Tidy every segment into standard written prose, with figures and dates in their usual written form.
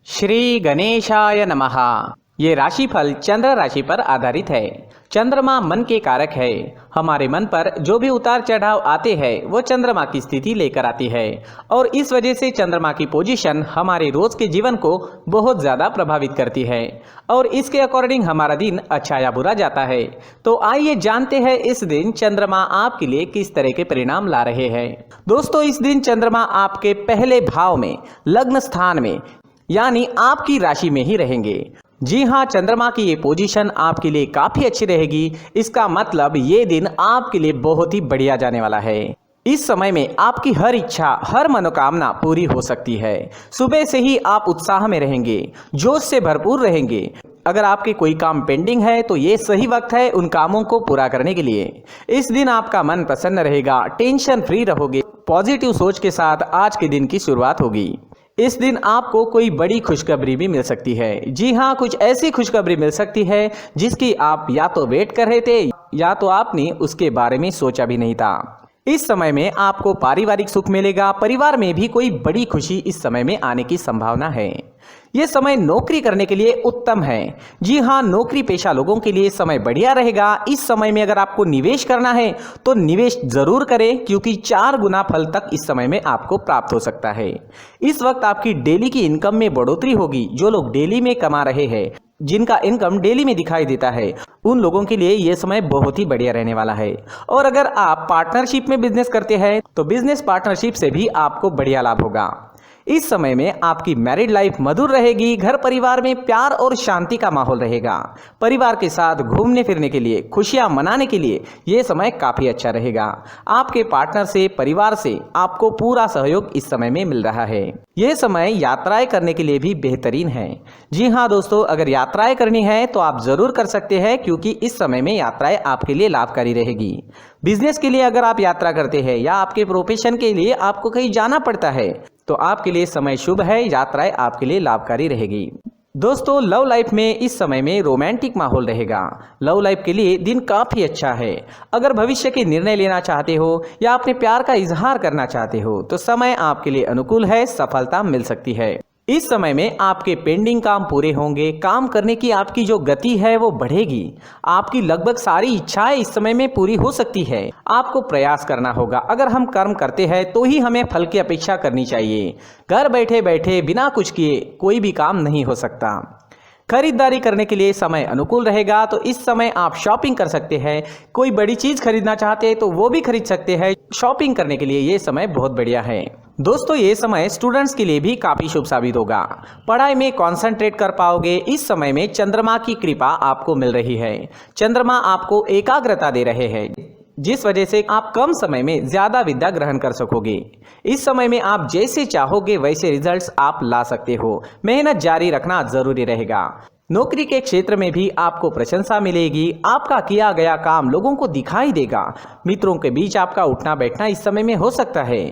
श्री गणेशाय नमः। ये राशिफल चंद्र राशि पर आधारित है। चंद्रमा मन के कारक है। हमारे मन पर जो भी उतार चढ़ाव आते हैं वो चंद्रमा की स्थिति लेकर आती है और इस वजह से चंद्रमा की पोजीशन हमारे रोज के जीवन को बहुत ज़्यादा प्रभावित करती है और इसके अकॉर्डिंग हमारा दिन अच्छा या बुरा जाता है। तो आइए जानते हैं इस दिन चंद्रमा आपके लिए किस तरह के परिणाम ला रहे हैं। दोस्तों, इस दिन चंद्रमा आपके पहले भाव में लग्न स्थान में यानी आपकी राशि में ही रहेंगे। जी हाँ, चंद्रमा की ये पोजीशन आपके लिए काफी अच्छी रहेगी। इसका मतलब ये दिन आपके लिए बहुत ही बढ़िया जाने वाला है। इस समय में आपकी हर इच्छा, हर मनोकामना पूरी हो सकती है। सुबह से ही आप उत्साह में रहेंगे, जोश से भरपूर रहेंगे। अगर आपके कोई काम पेंडिंग है तो ये सही वक्त है उन कामों को पूरा करने के लिए। इस दिन आपका मन प्रसन्न रहेगा, टेंशन फ्री रहोगे। पॉजिटिव सोच के साथ आज के दिन की शुरुआत होगी। इस दिन आपको कोई बड़ी खुशखबरी भी मिल सकती है। जी हाँ, कुछ ऐसी खुशखबरी मिल सकती है जिसकी आप या तो वेट कर रहे थे या तो आपने उसके बारे में सोचा भी नहीं था। इस समय में आपको पारिवारिक सुख मिलेगा। परिवार में भी कोई बड़ी खुशी इस समय में आने की संभावना है। यह समय नौकरी करने के लिए उत्तम है। जी हाँ, नौकरी पेशा लोगों के लिए समय बढ़िया रहेगा। इस समय में अगर आपको निवेश करना है तो निवेश जरूर करें, क्योंकि 4 गुना फल तक इस समय में आपको प्राप्त हो सकता है। इस वक्त आपकी डेली की इनकम में बढ़ोतरी होगी। जो लोग डेली में कमा रहे हैं, जिनका इनकम डेली में दिखाई देता है, उन लोगों के लिए यह समय बहुत ही बढ़िया रहने वाला है। और अगर आप पार्टनरशिप में बिजनेस करते हैं तो बिजनेस पार्टनरशिप से भी आपको बढ़िया लाभ होगा। इस समय में आपकी मैरिड लाइफ मधुर रहेगी। घर परिवार में प्यार और शांति का माहौल रहेगा। परिवार के साथ घूमने फिरने के लिए, खुशियां मनाने के लिए यह समय काफी अच्छा रहेगा। आपके पार्टनर से, परिवार से आपको पूरा सहयोग इस समय में मिल रहा है। यह समय यात्राएं करने के लिए भी बेहतरीन है। जी हाँ दोस्तों, अगर यात्राएं करनी है तो आप जरूर कर सकते हैं, क्योंकि इस समय में यात्राएं आपके लिए लाभकारी रहेगी। बिजनेस के लिए अगर आप यात्रा करते हैं या आपके प्रोफेशन के लिए आपको कहीं जाना पड़ता है तो आपके लिए समय शुभ है। यात्राएं आपके लिए लाभकारी रहेगी। दोस्तों, लव लाइफ में इस समय में रोमांटिक माहौल रहेगा। लव लाइफ के लिए दिन काफी अच्छा है। अगर भविष्य के निर्णय लेना चाहते हो या अपने प्यार का इजहार करना चाहते हो तो समय आपके लिए अनुकूल है। सफलता मिल सकती है। इस समय में आपके पेंडिंग काम पूरे होंगे। काम करने की आपकी जो गति है वो बढ़ेगी। आपकी लगभग सारी इच्छाएं इस समय में पूरी हो सकती है। आपको प्रयास करना होगा। अगर हम कर्म करते हैं तो ही हमें फल की अपेक्षा करनी चाहिए। घर बैठे बैठे बिना कुछ किए कोई भी काम नहीं हो सकता। खरीदारी करने के लिए समय अनुकूल रहेगा, तो इस समय आप शॉपिंग कर सकते हैं। कोई बड़ी चीज खरीदना चाहते हैं तो वो भी खरीद सकते हैं। शॉपिंग करने के लिए ये समय बहुत बढ़िया है। दोस्तों, ये समय स्टूडेंट्स के लिए भी काफी शुभ साबित होगा। पढ़ाई में कंसंट्रेट कर पाओगे। इस समय में चंद्रमा की कृपा आपको मिल रही है। चंद्रमा आपको एकाग्रता दे रहे हैं, जिस वजह से आप कम समय में ज्यादा विद्या ग्रहण कर सकोगे। इस समय में आप जैसे चाहोगे वैसे रिजल्ट्स आप ला सकते हो। मेहनत जारी रखना जरूरी रहेगा। नौकरी के क्षेत्र में भी आपको प्रशंसा मिलेगी। आपका किया गया काम लोगों को दिखाई देगा। मित्रों के बीच आपका उठना बैठना इस समय में हो सकता है।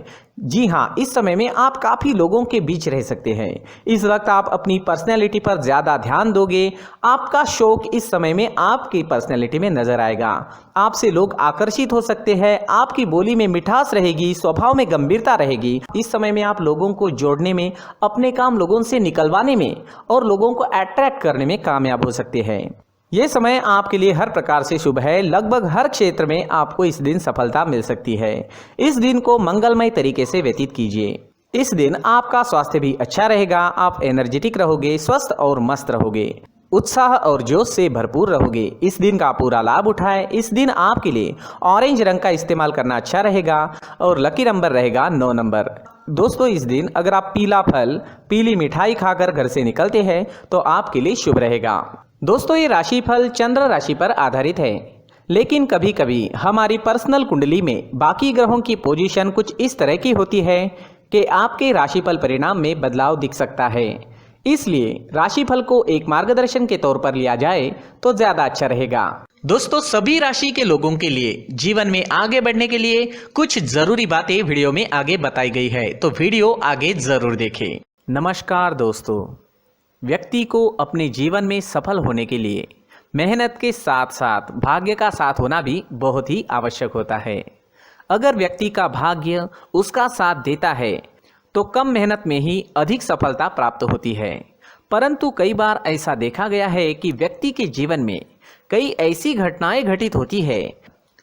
जी हाँ, इस समय में आप काफी लोगों के बीच रह सकते हैं। इस वक्त आप अपनी पर्सनैलिटी पर ज्यादा ध्यान दोगे। आपका शौक इस समय में आपकी पर्सनैलिटी में नजर आएगा। आपसे लोग आकर्षित हो सकते हैं। आपकी बोली में मिठास रहेगी, स्वभाव में गंभीरता रहेगी। इस समय में आप लोगों को जोड़ने में, अपने काम लोगों से निकलवाने में और लोगों को अट्रैक्ट करने में कामयाब हो सकते हैं। ये समय आपके लिए हर प्रकार से शुभ है। लगभग हर क्षेत्र में आपको इस दिन सफलता मिल सकती है। इस दिन को मंगलमय तरीके से व्यतीत कीजिए। इस दिन आपका स्वास्थ्य भी अच्छा रहेगा। आप एनर्जेटिक रहोगे, स्वस्थ और मस्त रहोगे, उत्साह और जोश से भरपूर रहोगे। इस दिन का पूरा लाभ उठाएं। इस दिन आपके लिए ऑरेंज रंग का इस्तेमाल करना अच्छा रहेगा और लकी नंबर रहेगा 9 नंबर। दोस्तों, इस दिन अगर आप पीला फल, पीली मिठाई खाकर घर से निकलते हैं तो आपके लिए शुभ रहेगा। दोस्तों, ये राशिफल चंद्र राशि पर आधारित है, लेकिन कभी कभी हमारी पर्सनल कुंडली में बाकी ग्रहों की पोजीशन कुछ इस तरह की होती है कि आपके राशिफल परिणाम में बदलाव दिख सकता है। इसलिए राशिफल को एक मार्गदर्शन के तौर पर लिया जाए तो ज्यादा अच्छा रहेगा। दोस्तों, सभी राशि के लोगों के लिए जीवन में आगे बढ़ने के लिए कुछ जरूरी बातें वीडियो में आगे बताई गई है, तो वीडियो आगे जरूर देखें। नमस्कार दोस्तों, व्यक्ति को अपने जीवन में सफल होने के लिए मेहनत के साथ साथ भाग्य का साथ होना भी बहुत ही आवश्यक होता है। अगर व्यक्ति का भाग्य उसका साथ देता है तो कम मेहनत में ही अधिक सफलता प्राप्त होती है। परंतु कई बार ऐसा देखा गया है कि व्यक्ति के जीवन में कई ऐसी घटनाएं घटित होती है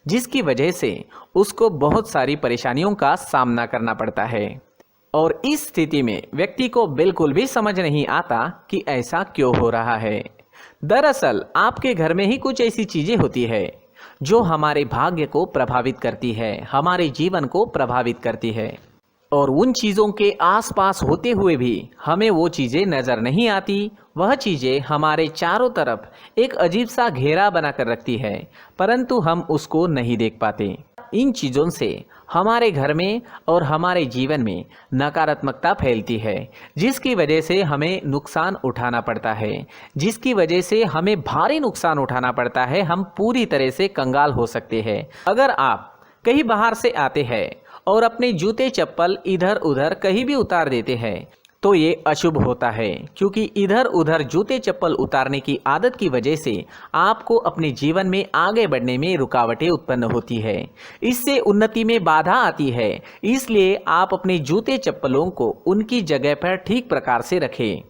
जिसकी वजह से उसको बहुत सारी परेशानियों का सामना करना पड़ता है और इस स्थिति में व्यक्ति को बिल्कुल भी समझ नहीं आता कि ऐसा क्यों हो रहा है। दरअसल आपके घर में ही कुछ ऐसी चीजें होती है जो हमारे भाग्य को प्रभावित करती है, हमारे जीवन को प्रभावित करती है और उन चीज़ों के आसपास होते हुए भी हमें वो चीज़ें नज़र नहीं आती। वह चीज़ें हमारे चारों तरफ एक अजीब सा घेरा बनाकर रखती है, परंतु हम उसको नहीं देख पाते। इन चीज़ों से हमारे घर में और हमारे जीवन में नकारात्मकता फैलती है, जिसकी वजह से हमें नुकसान उठाना पड़ता है, जिसकी वजह से हमें भारी नुकसान उठाना पड़ता है। हम पूरी तरह से कंगाल हो सकते हैं। अगर आप कहीं बाहर से आते हैं और अपने जूते चप्पल इधर उधर कहीं भी उतार देते हैं तो ये अशुभ होता है, क्योंकि इधर उधर जूते चप्पल उतारने की आदत की वजह से आपको अपने जीवन में आगे बढ़ने में रुकावटें उत्पन्न होती है, इससे उन्नति में बाधा आती है। इसलिए आप अपने जूते चप्पलों को उनकी जगह पर ठीक प्रकार से रखें।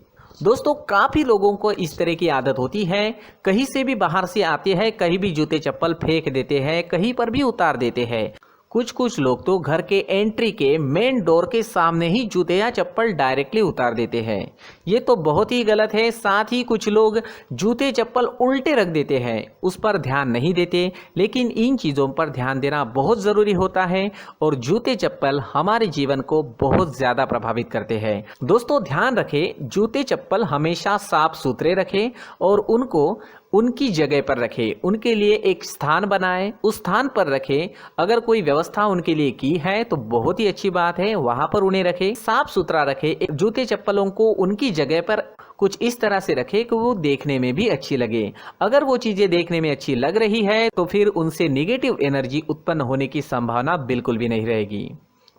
दोस्तों, काफ़ी लोगों को इस तरह की आदत होती है, कहीं से भी बाहर से आते हैं, कहीं भी जूते चप्पल फेंक देते हैं, कहीं पर भी उतार देते हैं। कुछ लोग तो घर के एंट्री के मेन डोर के सामने ही जूते या चप्पल डायरेक्टली उतार देते हैं। ये तो बहुत ही गलत है। साथ ही कुछ लोग जूते चप्पल उल्टे रख देते हैं, उस पर ध्यान नहीं देते। लेकिन इन चीज़ों पर ध्यान देना बहुत ज़रूरी होता है और जूते चप्पल हमारे जीवन को बहुत ज़्यादा प्रभावित करते हैं। दोस्तों, ध्यान रखें, जूते चप्पल हमेशा साफ सुथरे रखें और उनको उनकी जगह पर रखें। उनके लिए एक स्थान बनाएं, उस स्थान पर रखें। अगर कोई व्यवस्था उनके लिए की है तो बहुत ही अच्छी बात है, वहां पर उन्हें रखें, साफ सुथरा रखें। जूते चप्पलों को उनकी जगह पर कुछ इस तरह से रखें कि वो देखने में भी अच्छी लगे। अगर वो चीजें देखने में अच्छी लग रही है तो फिर उनसे निगेटिव एनर्जी उत्पन्न होने की संभावना बिल्कुल भी नहीं रहेगी।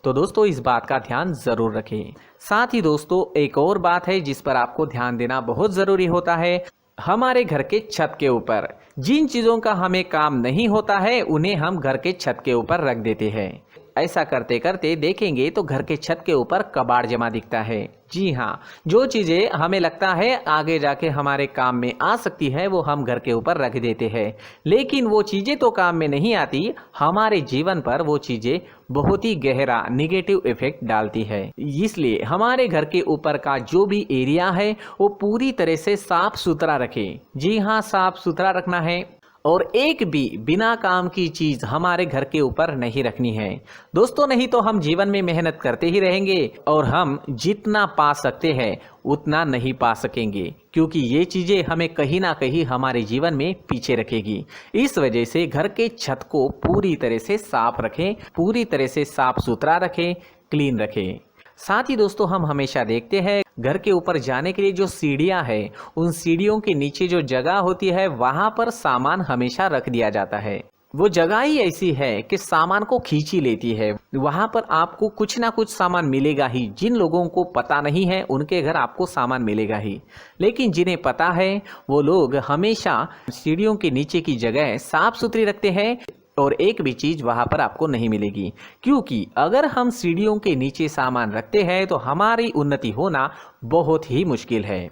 तो दोस्तों, इस बात का ध्यान जरूर रखें। साथ ही दोस्तों, एक और बात है जिस पर आपको ध्यान देना बहुत जरूरी होता है। हमारे घर के छत के ऊपर जिन चीज़ों का हमें काम नहीं होता है उन्हें हम घर के छत के ऊपर रख देते हैं। ऐसा करते करते देखेंगे तो घर के छत के ऊपर कबाड़ जमा दिखता है। जी हाँ, जो चीज़ें हमें लगता है आगे जाके हमारे काम में आ सकती है वो हम घर के ऊपर रख देते हैं, लेकिन वो चीज़ें तो काम में नहीं आती। हमारे जीवन पर वो चीज़ें बहुत ही गहरा निगेटिव इफेक्ट डालती है। इसलिए हमारे घर के ऊपर का जो भी एरिया है वो पूरी तरह से साफ सुथरा रखें। जी हाँ, साफ सुथरा रखना है और एक भी बिना काम की चीज हमारे घर के ऊपर नहीं रखनी है। दोस्तों, नहीं तो हम जीवन में मेहनत करते ही रहेंगे और हम जितना पा सकते हैं उतना नहीं पा सकेंगे, क्योंकि ये चीजें हमें कहीं ना कहीं हमारे जीवन में पीछे रखेगी। इस वजह से घर के छत को पूरी तरह से साफ रखें, पूरी तरह से साफ सुथरा रखें, क्लीन रखें। साथ ही दोस्तों, हम हमेशा देखते हैं घर के ऊपर जाने के लिए जो सीढ़ियां हैं, उन सीढ़ियों के नीचे जो जगह होती है वहां पर सामान हमेशा रख दिया जाता है। वो जगह ही ऐसी है कि सामान को खींच ही लेती है। वहां पर आपको कुछ ना कुछ सामान मिलेगा ही। जिन लोगों को पता नहीं है उनके घर आपको सामान मिलेगा ही, लेकिन जिन्हें पता है वो लोग हमेशा सीढ़ियों के नीचे की जगह साफ सुथरी रखते हैं और एक भी चीज वहां पर आपको नहीं मिलेगी, क्योंकि अगर हम सीढ़ियों के नीचे सामान रखते हैं तो हमारी उन्नति होना बहुत ही मुश्किल है।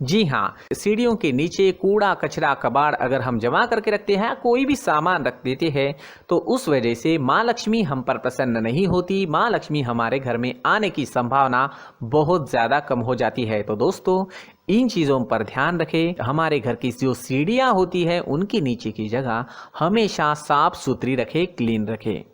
जी हाँ, सीढ़ियों के नीचे कूड़ा कचरा कबाड़ अगर हम जमा करके रखते हैं, कोई भी सामान रख देते हैं, तो उस वजह से माँ लक्ष्मी हम पर प्रसन्न नहीं होती। माँ लक्ष्मी हमारे घर में आने की संभावना बहुत ज़्यादा कम हो जाती है। तो दोस्तों, इन चीज़ों पर ध्यान रखें। हमारे घर की जो सीढ़ियाँ होती है उनकी नीचे की जगह हमेशा साफ सुथरी रखें, क्लीन रखें।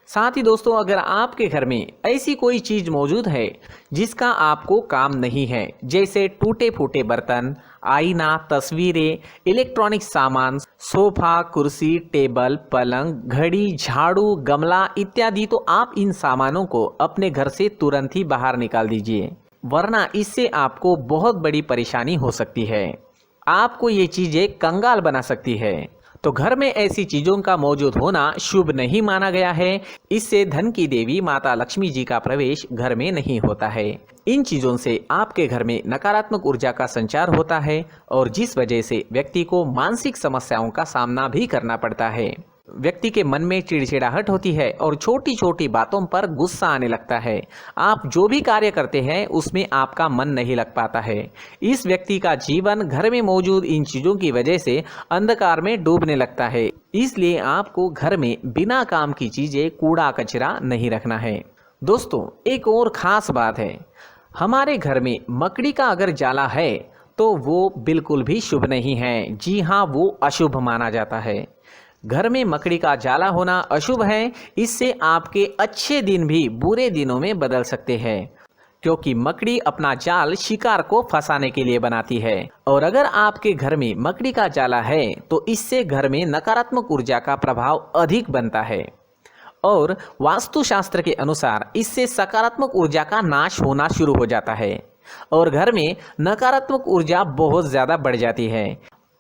साथ ही दोस्तों, अगर आपके घर में ऐसी कोई चीज मौजूद है जिसका आपको काम नहीं है, जैसे टूटे फूटे बर्तन, आईना, तस्वीरें, इलेक्ट्रॉनिक सामान, सोफा, कुर्सी, टेबल, पलंग, घड़ी, झाड़ू, गमला इत्यादि, तो आप इन सामानों को अपने घर से तुरंत ही बाहर निकाल दीजिए, वरना इससे आपको बहुत बड़ी परेशानी हो सकती है। आपको ये चीजें कंगाल बना सकती है। तो घर में ऐसी चीजों का मौजूद होना शुभ नहीं माना गया है। इससे धन की देवी माता लक्ष्मी जी का प्रवेश घर में नहीं होता है। इन चीजों से आपके घर में नकारात्मक ऊर्जा का संचार होता है और जिस वजह से व्यक्ति को मानसिक समस्याओं का सामना भी करना पड़ता है। व्यक्ति के मन में चिड़चिड़ाहट होती है और छोटी छोटी बातों पर गुस्सा आने लगता है। आप जो भी कार्य करते हैं उसमें आपका मन नहीं लग पाता है। इस व्यक्ति का जीवन घर में मौजूद इन चीज़ों की वजह से अंधकार में डूबने लगता है। इसलिए आपको घर में बिना काम की चीज़ें, कूड़ा कचरा नहीं रखना है। दोस्तों, एक और ख़ास बात है, हमारे घर में मकड़ी का अगर जाला है तो वो बिल्कुल भी शुभ नहीं है। जी हाँ, वो अशुभ माना जाता है। घर में मकड़ी का जाला होना अशुभ है। इससे आपके अच्छे दिन भी बुरे दिनों में बदल सकते हैं, क्योंकि मकड़ी अपना जाल शिकार को फंसाने के लिए बनाती है। और अगर आपके घर में मकड़ी का जाला है तो इससे घर में नकारात्मक ऊर्जा का प्रभाव अधिक बनता है और वास्तुशास्त्र के अनुसार इससे सकारात्मक ऊर्जा का नाश होना शुरू हो जाता है और घर में नकारात्मक ऊर्जा बहुत ज़्यादा बढ़ जाती है।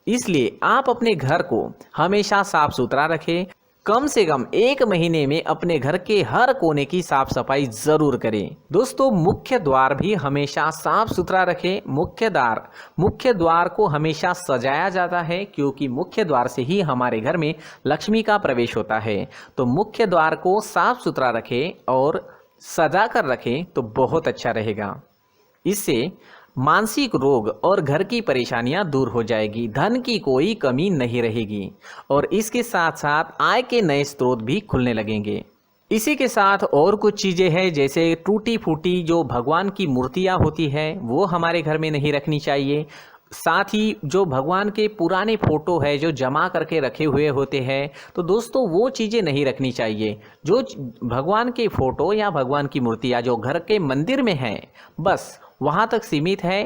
इसलिए आप अपने घर को हमेशा साफ सुथरा रखें। कम से कम 1 महीने में अपने घर के हर कोने की साफ सफाई जरूर करें। दोस्तों, मुख्य द्वार भी हमेशा साफ सुथरा रखें। मुख्य द्वार को हमेशा सजाया जाता है, क्योंकि मुख्य द्वार से ही हमारे घर में लक्ष्मी का प्रवेश होता है। तो मुख्य द्वार को साफ सुथरा रखें और सजा कर रखें तो बहुत अच्छा रहेगा। इससे मानसिक रोग और घर की परेशानियां दूर हो जाएगी, धन की कोई कमी नहीं रहेगी और इसके साथ साथ आय के नए स्रोत भी खुलने लगेंगे। इसी के साथ और कुछ चीज़ें हैं, जैसे टूटी फूटी जो भगवान की मूर्तियां होती हैं वो हमारे घर में नहीं रखनी चाहिए। साथ ही जो भगवान के पुराने फोटो है जो जमा करके रखे हुए होते हैं, तो दोस्तों वो चीज़ें नहीं रखनी चाहिए। जो भगवान के फोटो या भगवान की मूर्तियाँ जो घर के मंदिर में हैं, बस वहाँ तक सीमित है।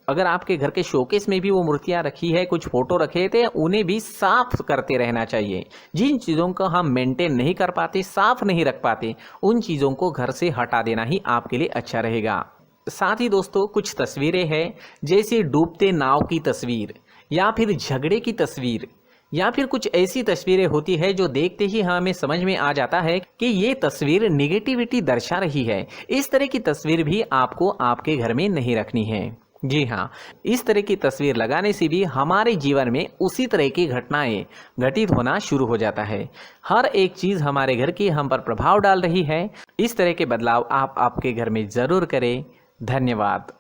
अगर आपके घर के शोकेस में भी वो मूर्तियाँ रखी है, कुछ फोटो रखे थे, उन्हें भी साफ करते रहना चाहिए। जिन चीज़ों को हम मेंटेन नहीं कर पाते, साफ नहीं रख पाते, उन चीज़ों को घर से हटा देना ही आपके लिए अच्छा रहेगा। साथ ही दोस्तों, कुछ तस्वीरें हैं, जैसे डूबते नाव की तस्वीर या फिर झगड़े की तस्वीर या फिर कुछ ऐसी तस्वीरें होती है जो देखते ही हमें समझ में आ जाता है कि ये तस्वीर निगेटिविटी दर्शा रही है। इस तरह की तस्वीर भी आपको आपके घर में नहीं रखनी है। जी हाँ, इस तरह की तस्वीर लगाने से भी हमारे जीवन में उसी तरह की घटनाएं घटित होना शुरू हो जाता है। हर एक चीज़ हमारे घर की हम पर प्रभाव डाल रही है। इस तरह के बदलाव आप आपके घर में ज़रूर करें। धन्यवाद।